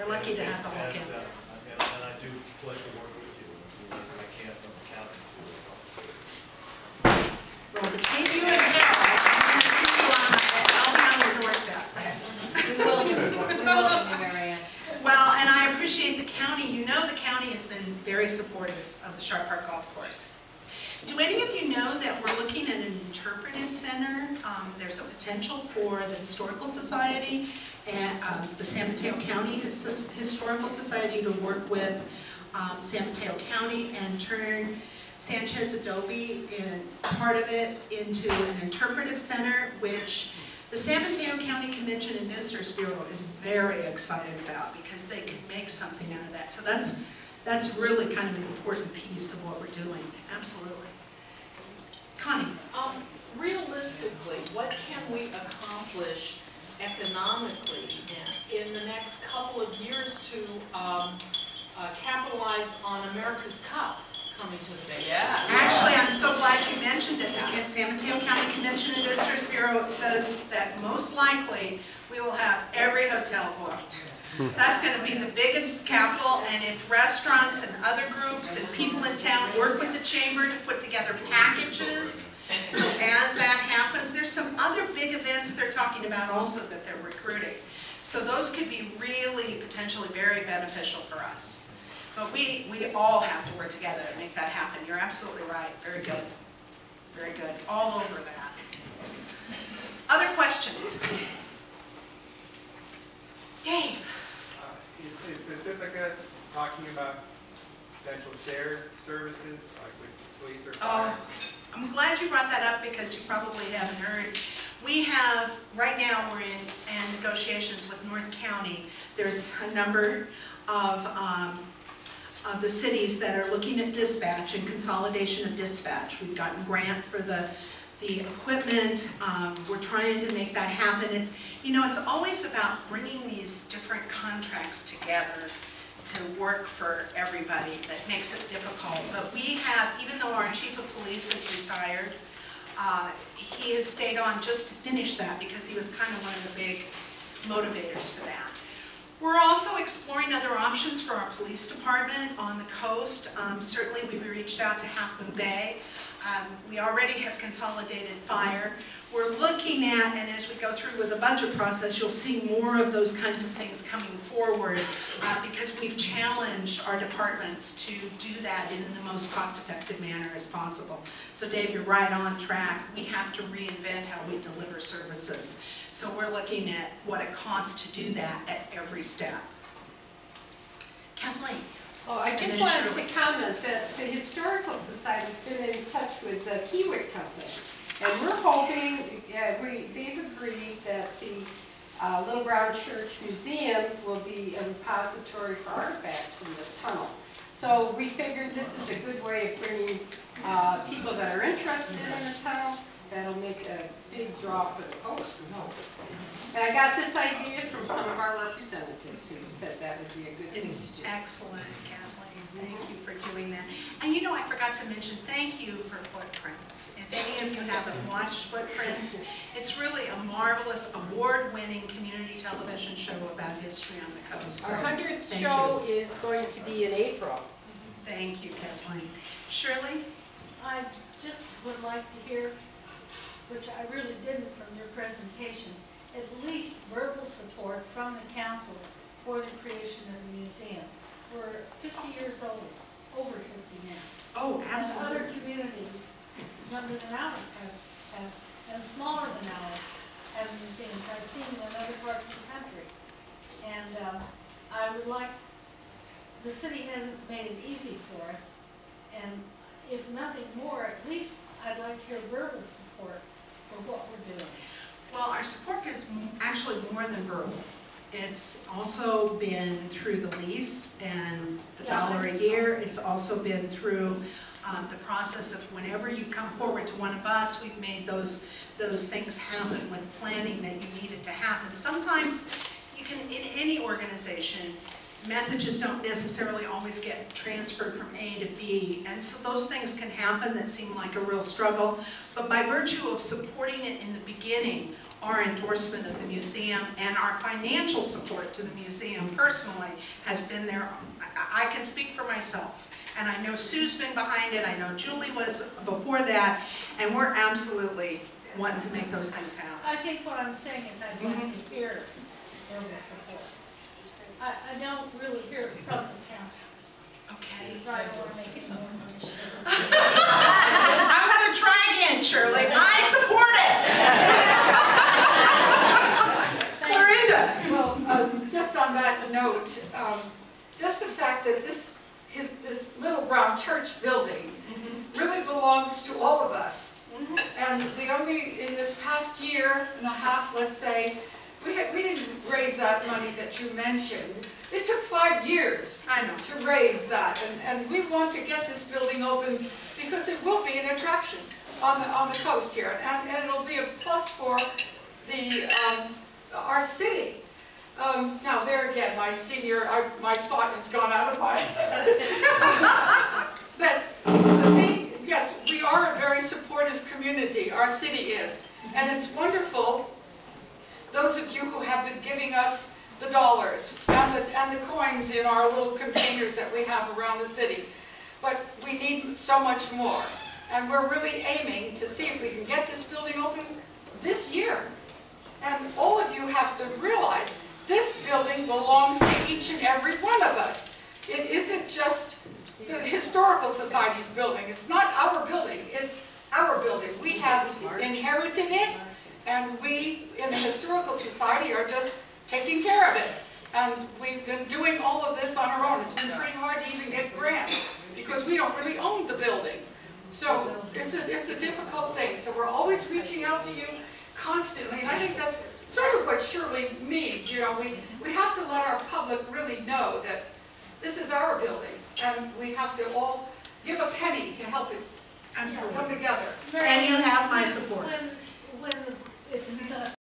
They're lucky to have the whole kids. And I do pleasure working with you. I can't from the county too. Well, between you and Carol, I'm going to see you I'll be on your doorstep. We will be, Mary Ann. Well, and I appreciate the county. You know the county has been very supportive of the Sharp Park Golf Course. Do any of you know that we're looking at an interpretive center? There's a potential for the Historical Society and the San Mateo County Historical Society to work with San Mateo County and turn Sanchez Adobe in part of it into an interpretive center, which the San Mateo County Convention and Visitors Bureau is very excited about because they could make something out of that. So that's really kind of an important piece of what we're doing. Absolutely. Connie. Realistically, what can we accomplish economically in the next couple of years to capitalize on America's Cup coming to the Bay? Yeah. Actually, I'm so glad you mentioned it. The San Mateo County Convention and Visitors Bureau says that most likely we will have every hotel booked. That's going to be the biggest capital, and if restaurants and other groups and people in town work with the chamber to put together packages, so as that happens, there's some other big events they're talking about also that they're recruiting. So those could be really potentially very beneficial for us. But we all have to work together to make that happen. You're absolutely right. Very good. Very good. All over that. Other questions? Dave. Is Pacifica talking about potential shared services, like with police or fire? I'm glad you brought that up because you probably haven't heard. We have, right now we're in negotiations with North County. There's a number of the cities that are looking at dispatch and consolidation of dispatch. We've gotten grant for the equipment. We're trying to make that happen. It's always about bringing these different contracts together to work for everybody that makes it difficult. But we have, even though our chief of police has retired, he has stayed on just to finish that because he was kind of one of the big motivators for that. We're also exploring other options for our police department on the coast. Certainly we've reached out to Half Moon Bay. We already have consolidated fire. We're looking at, and as we go through with the budget process, you'll see more of those kinds of things coming forward because we've challenged our departments to do that in the most cost-effective manner as possible. So Dave, you're right on track. We have to reinvent how we deliver services. So we're looking at what it costs to do that at every step. Kathleen. Oh, I just wanted to comment that the Historical Society's been in touch with the Kiewit Company. And we're hoping, they've agreed that the Little Brown Church Museum will be a repository for artifacts from the tunnel. So we figured this is a good way of bringing people that are interested in the tunnel. That'll make a big draw for the coast, we hope. And I got this idea from some of our representatives who said that would be a good thing to do. Excellent, Kathleen. Thank you for doing that. And I forgot to mention, thank you for Footprints. If any of you haven't watched Footprints, it's really a marvelous, award-winning community television show about history on the coast. So, our 100th show is going to be in April. Thank you, Kathleen. Shirley? I just would like to hear, which I really didn't from your presentation, at least verbal support from the council for the creation of the museum. We're 50 years old, over 50 now. Oh, absolutely. And other communities, younger than ours, have, and smaller than ours, have museums. I've seen them in other parts of the country. And I would like, the city hasn't made it easy for us, and if nothing more, at least I'd like to hear verbal support for what we're doing. Well, our support is actually more than verbal. It's also been through the lease and the $1 a year. It's also been through the process of whenever you come forward to one of us, we've made those things happen with planning that you needed to happen. Sometimes you can, in any organization, messages don't necessarily always get transferred from A to B, and so those things can happen that seem like a real struggle, but by virtue of supporting it in the beginning, our endorsement of the museum and our financial support to the museum personally has been there. I can speak for myself. And I know Sue's been behind it, I know Julie was before that, and we're absolutely wanting to make those things happen. I think what I'm saying is I'd like to hear verbal support. I don't really hear it from the council. Okay. So I don't want to make it more emotional. I'm gonna try again, Shirley. I support it. Clarinda. Well, just on that note, just the fact that this little brown church building really belongs to all of us. And in this past year and a half, let's say, we didn't raise that money that you mentioned. It took 5 years I know. to raise that, and we want to get this building open because it will be an attraction on the coast here, and it'll be a plus for our city. Now there again, my thought has gone out of my head. But the thing, yes, we are a very supportive community, our city is, and it's wonderful, those of you who have been giving us the dollars and the coins in our little containers that we have around the city. But we need so much more, and we're really aiming to see if we can get this building open this year. And all of you have to realize this building belongs to each and every one of us. It isn't just the Historical Society's building. It's not our building, it's our building. We have inherited it, and we in the Historical Society are just taking care of it. And we've been doing all of this on our own. It's been pretty hard to even get grants because we don't really own the building. So it's a difficult thing. So we're always reaching out to you constantly, and I think that's sort of what Shirley means. You know, we have to let our public really know that this is our building, and we have to all give a penny to help it come together. And you